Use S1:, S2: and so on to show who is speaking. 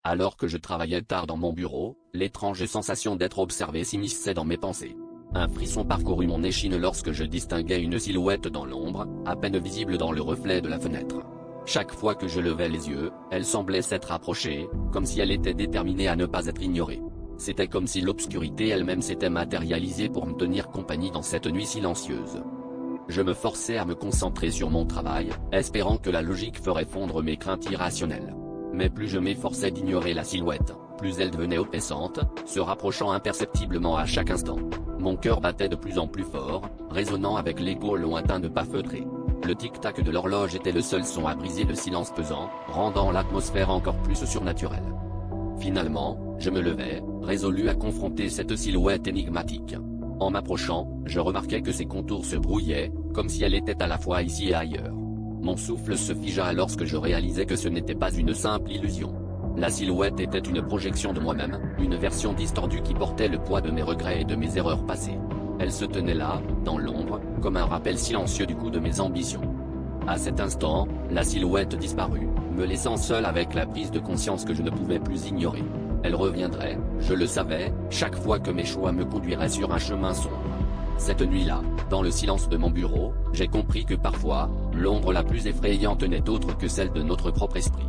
S1: Alors que je travaillais tard dans mon bureau, l'étrange sensation d'être observé s'immisçait dans mes pensées. Un frisson parcourut mon échine lorsque je distinguai une silhouette dans l'ombre, à peine visible dans le reflet de la fenêtre. Chaque fois que je levais les yeux, elle semblait s'être approchée, comme si elle était déterminée à ne pas être ignorée. C'était comme si l'obscurité elle-même s'était matérialisée pour me tenir compagnie dans cette nuit silencieuse. Je me forçais à me concentrer sur mon travail, espérant que la logique ferait fondre mes craintes irrationnelles. Mais plus je m'efforçais d'ignorer la silhouette, plus elle devenait oppressante, se rapprochant imperceptiblement à chaque instant. Mon cœur battait de plus en plus fort, résonnant avec l'écho lointain de pas feutrés. Le tic-tac de l'horloge était le seul son à briser le silence pesant, rendant l'atmosphère encore plus surnaturelle. Finalement, je me levai, résolu à confronter cette silhouette énigmatique. En m'approchant, je remarquai que ses contours se brouillaient, comme si elle était à la fois ici et ailleurs. Mon souffle se figea lorsque je réalisai que ce n'était pas une simple illusion. La silhouette était une projection de moi-même, une version distordue qui portait le poids de mes regrets et de mes erreurs passées. Elle se tenait là, dans l'ombre, comme un rappel silencieux du coup de mes ambitions. À cet instant, la silhouette disparut, me laissant seul avec la prise de conscience que je ne pouvais plus ignorer. Elle reviendrait, je le savais, chaque fois que mes choix me conduiraient sur un chemin sombre. Cette nuit-là, dans le silence de mon bureau, j'ai compris que parfois, l'ombre la plus effrayante n'est autre que celle de notre propre esprit.